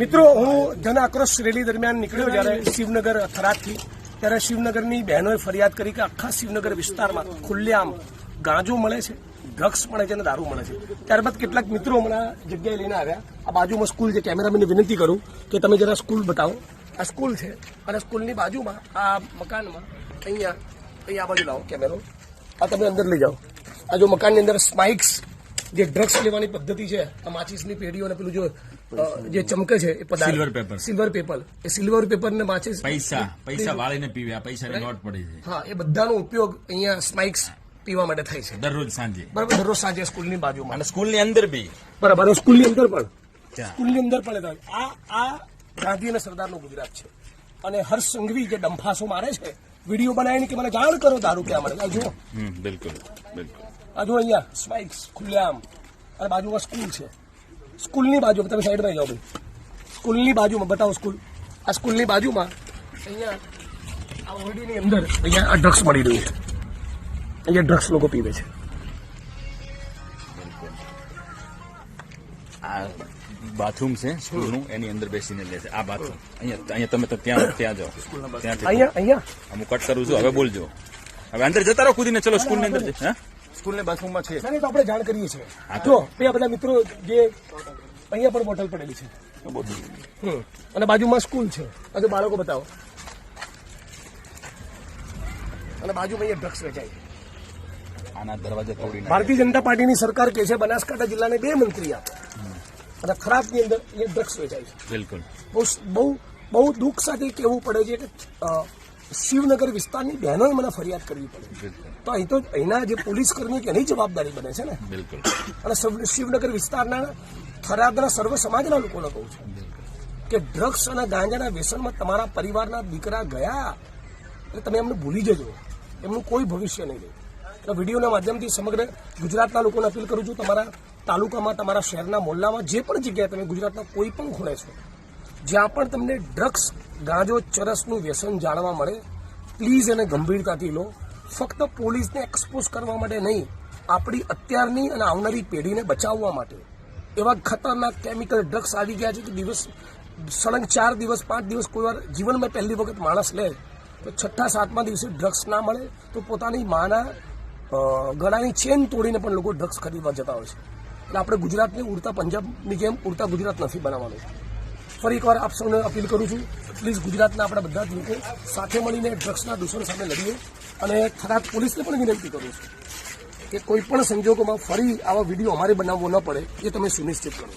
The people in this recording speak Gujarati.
મિત્રો, હું જન આક્રોશ રેલી દરમિયાન નીકળ્યો જ્યારે શિવનગર થરાદથી, ત્યારે શિવનગરની બહેનોએ ફરિયાદ કરી કે આખા શિવનગર વિસ્તારમાં ખુલ્લેઆમ ગાંજો મળે છે, ડ્રગ્સ મળે છે અને દારૂ મળે છે. ત્યારબાદ કેટલાક મિત્રો મને જગ્યાએ લઈને આવ્યા. આ બાજુમાં સ્કૂલ છે. કેમેરામેનને વિનંતી કરું કે તમે જરા સ્કૂલ બતાવો. આ સ્કૂલ છે અને સ્કૂલની બાજુમાં આ મકાનમાં અહીંયા આ બાજુ લાવો કેમેરો. આ તમે અંદર લઈ જાઓ. આ જો મકાનની અંદર સ્માઇક્સ જે ડ્રગ્સ લેવાની પદ્ધતિ છે, આ માચીસની પેઢીઓ અને પેલું જે ચમકે છે એ પદાર્થ સિલ્વર પેપર, એ સિલ્વર પેપર ને માચીસ પૈસા વાળીને પીવે, પૈસાની નોટ પડી છે. હા, એ બધાનો ઉપયોગ અહીંયા સ્માઇક્સ પીવા માટે થાય છે દરરોજ સાંજે. બરાબર, દરરોજ સાંજે સ્કૂલની બાજુમાં અને સ્કૂલની અંદર બી. બરાબર, સ્કૂલની અંદર પણ આ ગાંધી અને સરદારનું ગુજરાત છે. અને હર્ષ સંઘવી જે ડંફાસો મારે છે, વિડીયો બનાવીને કે મને જાણ કરો દારૂ ક્યાં મળે. આ જુઓ, બિલકુલ આ જો અહીંયા સ્પાઇક્સ ખુલ્લેઆમ, અને બાજુમાં સ્કૂલ છે. સ્કૂલની બાજુ તમે સાઈડમાં જાઓ ભાઈ. સ્કૂલની બાજુમાં બતાવો સ્કૂલ. આ સ્કૂલની બાજુમાં અહીંયા આ ઓરડીની અંદર અહીંયા આ ડ્રગ્સ મળી રહ્યું છે. અહીંયા ડ્રગ્સ લોકો પીવે છે. આ બાથરૂમ છે સ્કૂલનું, એની અંદર બેસીને લે છે. આ બાથરૂમ અહીંયા તમે તો ત્યાં જાઓ. અહીંયા હું કટ કરું છું. હવે બોલજો. હવે અંદર જતા રહો કૂદીને. ચલો સ્કૂલની અંદર. હા, સ્કૂલની બાથરૂમમાં છે. તો આપણે જાણ કરીએ છીએ. જો બે બધા મિત્રો જે અહીંયા પણ બોટલ પડેલી છે, અને બાજુમાં સ્કૂલ છે. હજુ બાળકો બતાવો. અને બાજુમાં અહીંયા ડ્રગ્સ વેચાય છે. આના દરવાજા તોડીને ભારતીય જનતા પાર્ટીની સરકાર કે છે બનાસકાંઠા જિલ્લાને 2 મંત્રી આપે, અને થરાદની અંદર એ ડ્રગ્સ વેચાય છે. બિલકુલ. બહુ દુઃખ સાથે કહેવું પડે છે કે શિવનગર વિસ્તારની બહેનોએ મને ફરિયાદ કરવી પડે. તો અહીં તો અહીંના જે પોલીસ કર્મી કે એની જવાબદારી બને છે ને. બિલકુલ. અને શિવનગર વિસ્તારના થરાદના સર્વ સમાજના લોકોને કહું છું કે ડ્રગ્સ અને ગાંજાના વ્યસનમાં તમારા પરિવારના દીકરા ગયા એટલે તમે એમને ભૂલી જજો. એમનું કોઈ ભવિષ્ય નહીં રહે. તો વિડીયોના માધ્યમથી સમગ્ર ગુજરાતના લોકોને અપીલ કરું છું, તમારા તાલુકામાં, તમારા શહેરના મોહલ્લામાં, જે પણ જગ્યાએ તમે ગુજરાતના કોઈ પણ ખૂણે છો, જ્યાં પણ તમને ડ્રગ્સ, ગાંજો, ચરસનું વ્યસન જાણવા મળે, પ્લીઝ એને ગંભીરતાથી લો. ફક્ત પોલીસને એક્સપોઝ કરવા માટે નહીં, આપણી અત્યારની અને આવનારી પેઢીને બચાવવા માટે. એવા ખતરનાક કેમિકલ ડ્રગ્સ આવી ગયા છે કે સળંગ 4 દિવસ 5 દિવસ, કોઈ વાર જીવનમાં પહેલી વખત માણસ લે તો 6થા 7મા દિવસે ડ્રગ્સ ના મળે તો પોતાની માના ગળાની ચેન તોડીને પણ લોકો ડ્રગ્સ ખરીદવા જતા હોય છે. એટલે આપણે ગુજરાતને ઉડતા પંજાબની જેમ ઉડતા ગુજરાત નથી બનાવવાનું. ફરી એકવાર આપ સૌને અપીલ કરું છું, પ્લીઝ ગુજરાતના આપણા બધા જ લોકો સાથે મળીને ડ્રગ્સના દૂષણ સામે લડીએ. અને થરાદ પોલીસને પણ વિનંતી કરું છું કે કોઈ પણ સંજોગોમાં ફરી આવા વિડીયો અમારે બનાવવો ન પડે, એ તમે સુનિશ્ચિત કરો.